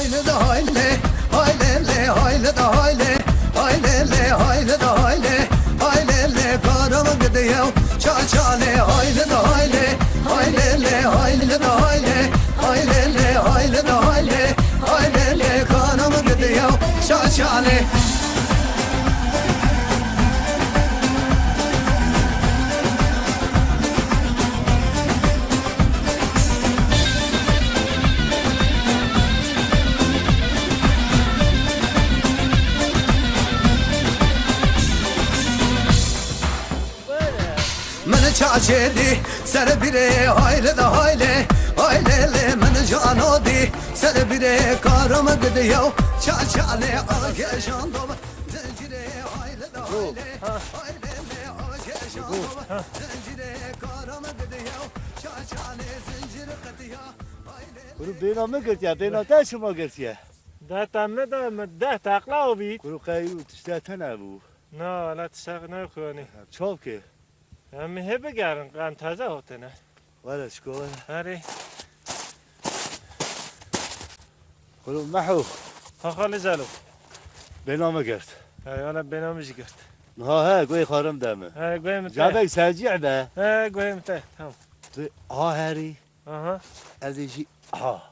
Hayle de hayle, haylele, hayle de hayle, haylele, hayle de hayle, haylele, karamı gidiyor çaçale, hayle de hayle, haylele, hayle de hayle, haylele, hayle de hayle, haylele, karamı gidiyor çaçale. من چاچیدی سر بیره هایله ده هایله هایله من جانودی سر بیره کارم گدیو چاچاله آگشاندم زنجیره هایله ده هایله هایله آگشاندم زنجیره کارم گدیو چاچاله زنجیر قدیا برو بینا مگرتیا بینا تا شما گرتیا ده تمه ده تقلا و بید برو قیو تشتا تنبو نه لا تشتاق نخوانی چاپ که همه هبه گرن قم تازه هاته نه ولا شكون آره برو محو ها خاله زلو بینا مگرت حالا بنامش گرد ها گوی خارم دمه گویم تا جابك سرجع به گویم تا تمام هاري آها از ایشی آها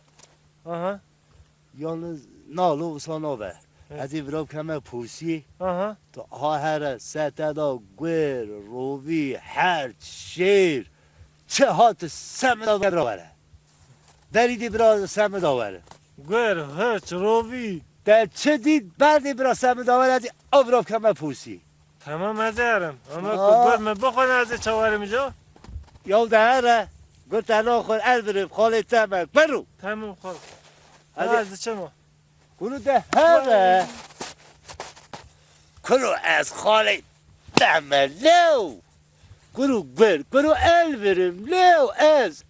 یالنز نالو سانو به از این براب کمه پوسی آها تو هر ستدا گویر روی هر شیر چه هات سم داوره دریدی برا سم داوره گویر هرچ روی در چه دید بردی برا سم داوره از این براب کمه پوسی تمام از هرم اما گویر من بخون از چوارم جا یال دهره گفت الان خور البرم خاله تمک برو تمام خال هذه- از چه ما کنو دهره کنو از خاله تمک لو کنو بر کنو البرم لو از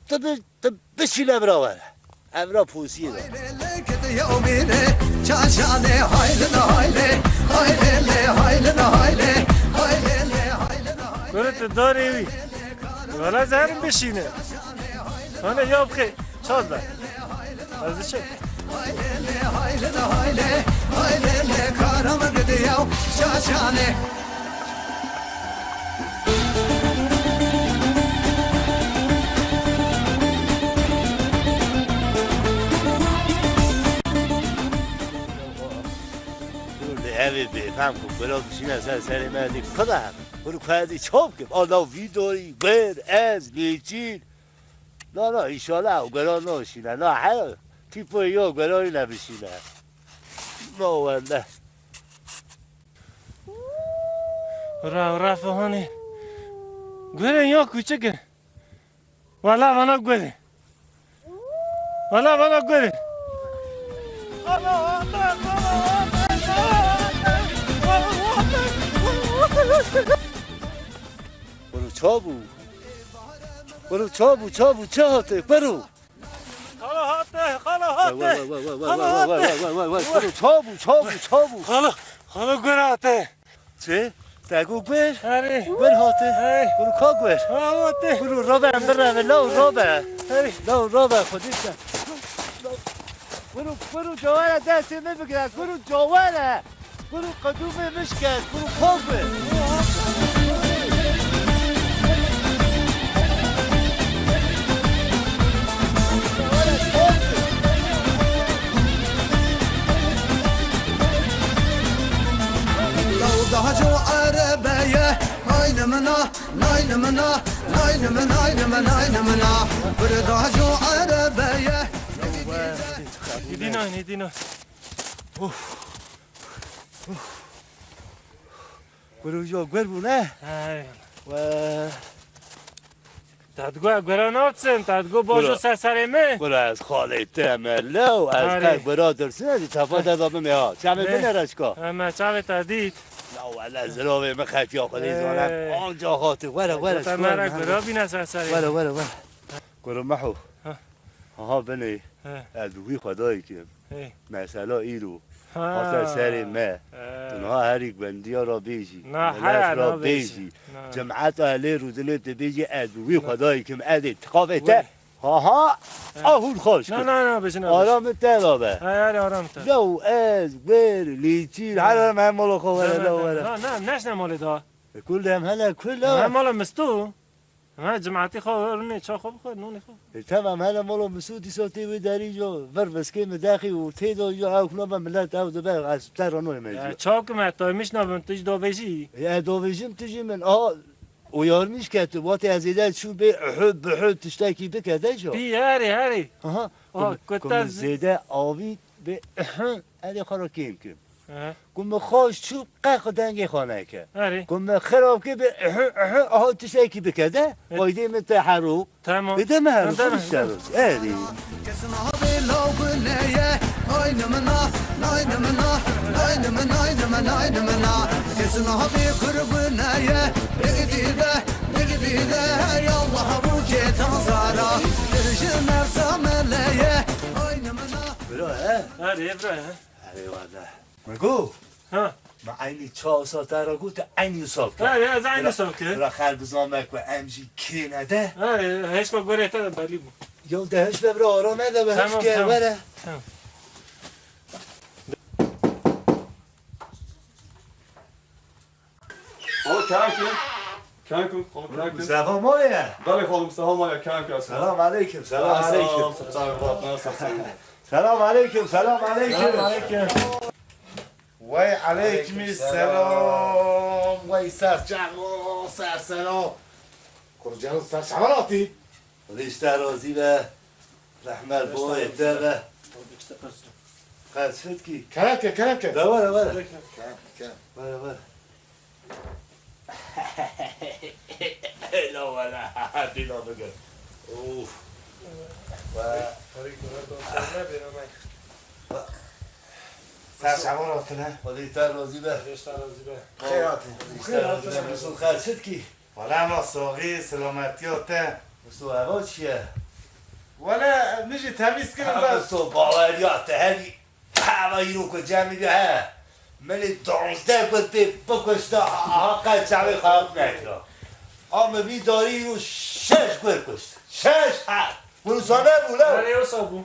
تو بشیل براوره امرا پوسیه ده haylele gidiyor mire çaçale, hayle de hayle, haylele, hayle de hayle, haylele, hayle de hayle. گویر تو داری وی والا زهرم بشینه هنه یا بخی چاز بر از چه Haylele, hayle de hayle, haylele, karamı gidiyor çaçale. همه بفهم کن برا بشین از سر مردی کدام برو کردی چوب که آلا ویدوری بر از لیچین نه ایشالا او برا نشینه نه هر تیپو یا برای نبشینه نه والله رفاهانی گویر یا کوچکه والا گویر والا گویر برو چابو برو چابو چه هاته برو خالا هاته برو چابو خالا گویر هاته چه؟ تگو بر آره بر هاته برو کا بر هاته برو رابع بر لاو رابع خودیت برو جوانه دستی نمیگرد برو جوانه برو قدومه مشکد برو کافه لو ضهجو عربية ناينمنا ناينمنا ناينمنا ناينمنا بردهجو عربية دینا برو جو بونه و تدگو گران آتسن تدگو باشو سرسرمه برو از خاله تملو از تک برادر سنی تفاوت دادم میاد چمه بنرش کا اما چاوه تدید نه ولی زراوه مخط یا خودی زانم آنجا خاطر وره تمرک برا بینه سرسرمه وره برو محو ها بنی از روی خدایی که مثلا ایرو آسر سر ما تنها هر یک بندی را بیجی هر را بیجی جمعت اهل روزنه بیجی از روی خدایی که از اتقافته ها آهور خوش نه کن نه نه بشین آرام تلابه هر آرام تا لو از ور لیچیر هر هم مالو خواه لو نه نه نشنه مال دا كلهم هلا هم كلهم مال مستو ما جماعتي خو رني چا خوب خو نوني خو تمام هلا مالو مسودي صوتي وداري جو فرفس كيم داخي وتيدو جو او كلهم ملات او دبا از ترانو مجي چاك ما تا مش نبم تج دو بيجي يا دوفيجم تجي من ويارميش كاتب واتي ازيدات شو بحب تشتكي بك هذا جو بي هاري اها كنت زيدا اوي به هذه خرا كيم كيم كم خوش شو قاق دنگي خانه که هاري كم خراب كي اه تشتكي بك هذا وايدي من تحرو تمام بده ما هرو تمام. خلص هذه Kesin abi lav neye Aynımına Aynımına Aynımına Aynımına Aynımına Kesin abi kırgı neye Negidide Yallah bu ketan zara Kırışın ersameleye Aynımına برو ها هاري ابراهيم هذه واضح مقول ها مع عيني تشاو ترى قلت عيني صوت هاري زين سوك را خرب زامك و امجي كرينه ده هاري هيش كو غريت بالي يوم دهش ببر آرام نده بهش تمام، که تمام. بره Hallo kanken. Kanken, hallo kanken. سلام مایه Belle gewoon staan maar kanken. سلام علیکم سلام علیکم علیکم. سلام علیکم سلام علیکم وای علیکم السلام وای سرجمو سرسلام کجا سرشمالاتی ریشتر رازی و رحمت بای دبه قد شد کی کرکه دوره بره بره لا ولا دینا بگه اوف سرشمالاتی نه ریشتر رازی به خیراتی مسئول قد شد کی ولا ما ساقی سلامتیاته مسئول هوا چیه ولا میجی تمیز کنم بس تو باوریات هنی هوایی رو کجا میده ها ملی 12 گفته بکشتا حقا چمی خواب نکرا آمه بی داری رو 6 گل کشت 6 حد بروسانه بوله هاري وصابو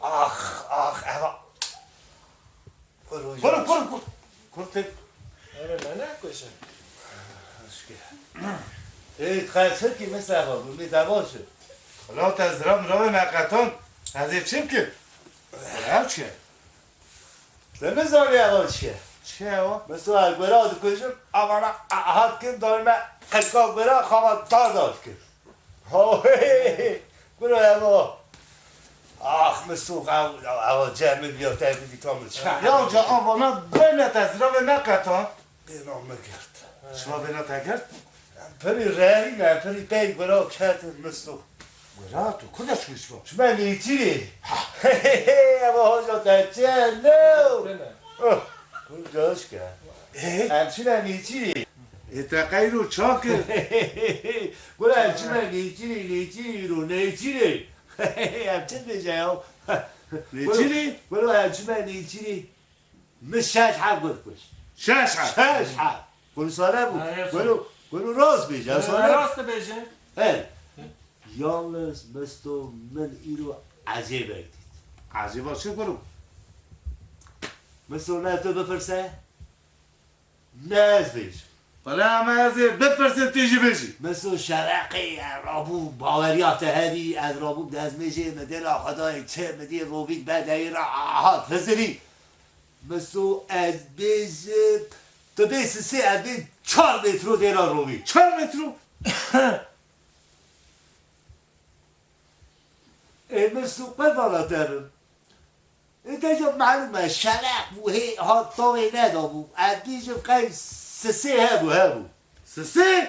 آخ اما برو کرتی هاري لا نكوش ایت خیلی که مثل هوا بود میتواشه خلا تزرام راه مقتان از این چیم که هم چیه نمیزانی هوا چیه چیه ها مثل الگوره آدو کشم اما احاد کن داریم خلقا گوره خواه دار داد کن برو هوا آخ مسوق هوا جمع بیا تایدی کامل چه یا جا آوانا بین تزرام مقتان بینام مگرد شما بینا تگرد پری رهی نه پری پی گوره کرد مسوق گرا تو کجا شویش با شما نیچی اما هاجا تچه نو کجاش کرد همچین نیچی اتقای رو چاکه گوره همچین نیچی رو نیچی همچین بشه ها نیچی گوره همچین نیچی مشش حب گفت کش شش هم شش حب گوره ساره بود گوره راست بیشه ساره راست بيجي هل یالنز مستو من ایرو عجیب اگدید عجیبا چه برو مستو نه تو بپرسه نه از بیش ولی همه از بپرسن تیجی بجی مثل شرقی رابو باوریات هری از رابو دست میشه مدل خدای چه مدی روبید بدهی را آهات فزری مثل از بیش تو بیش سه از بیش 4 متر دیرا روبید 4 مترو مثل قد بالاترم اینجا معلومه شرق بو هی ها طاوی ندا بو از بیش قید سه هبو سه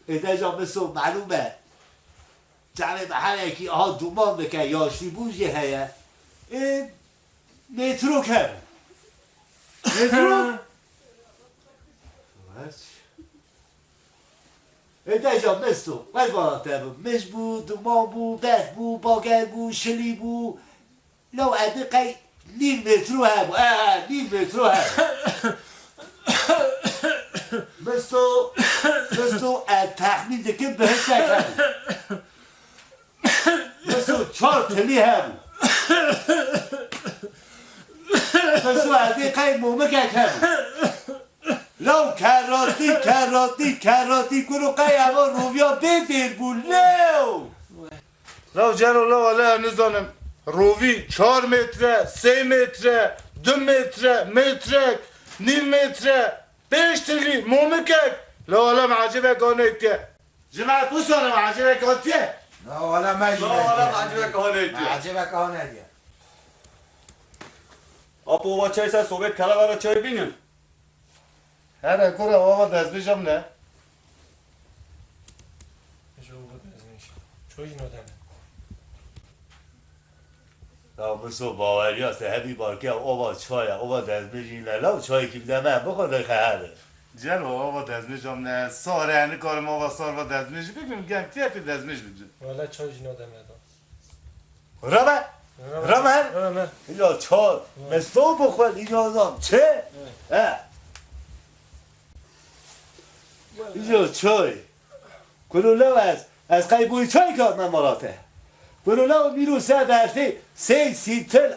اینجا مثل معلومه جمع محل یکی آها دومان بکن یاشتی بوجی هیا این مترو کم مترو اینجا مثل قد بالاتر بو مش بو دومان بو بخ بو باگر بو شلی بو لو عدی قی نیم مترو هبو نیم مترو هبو مثل بسو التحمیل دکه بهش نکنی بسو 4 تلی هم بسو عدی قیم مومه کنی لو کراتی کنو قی اما روبیا بدیر بول لو لو جلو لو ولا نزانم روی 4 متره 3 متره 2 متره مترک نیم متره 5 تلی مومکک لو ولا معجبه کانیت جماعت بسانم معجبه کانتیه لا ولا ما لا ولا معجبه کهانه عجبك هون دي Apo ova çay sen sohbet karavara çay binin. هر کره آقا دست بشم نه شو بود ازش چوی نداره لا بسو باوری هست همی بارکه اوبا چای اوبا دست بجین لو چای که بیده من بخور خیره جلو آقا دست بشم نه ساره هنی کارم آقا سار و دست بشم بگم گم تیتی دست بشم ولی چوی نداره رامه رامه رامه اینجا چای مستو بخور اینجا دام چه؟ اینجا چای کنو لو از قیبوی چای کار من مراته کنو لو میرو سه درسته 3 سیتل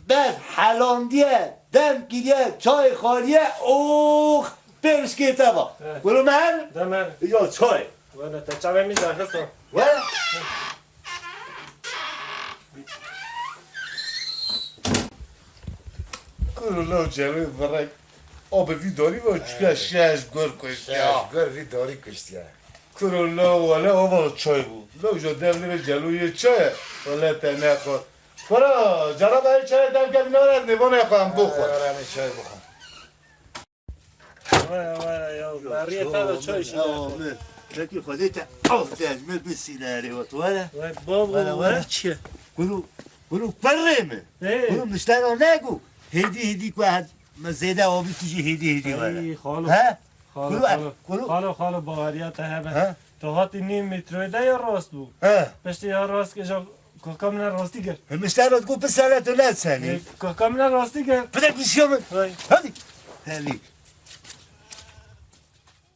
بعد حلاندیه دم گیریه چای خالیه اوخ برش گیرته با کنو من دمر اینجا چای ولی تا چه میزنه خسته و کنو لو جلوی برای آب ویداری و چکه شش گر کشتیا قرفي دوري كشتيا کنو لو ولی آبا چای بود لو جا دل میره جلوی چای ولی تنه خود فرا جناب های چای دم که بینار از نیوان خواهم بخور انا شاي بخون ولی یا بریه تا چوی شده لكن خذيت أفضل من بالسيناري وطوالة ولی بابا ولی چیه قولوا برمه قولوا نشتغل ناقو هدي واحد ما زيادة وابي تجي هدي ولا خالو ها خالو باوریت ها؟ همه تو هاتی نیم متروی ده یا راست بود ها پشتی یا راست که جا کاملا راستی کرد المشتغل تقول بسالة ولا ثاني کاملا راستی کرد بدك بشيوم وای هذيك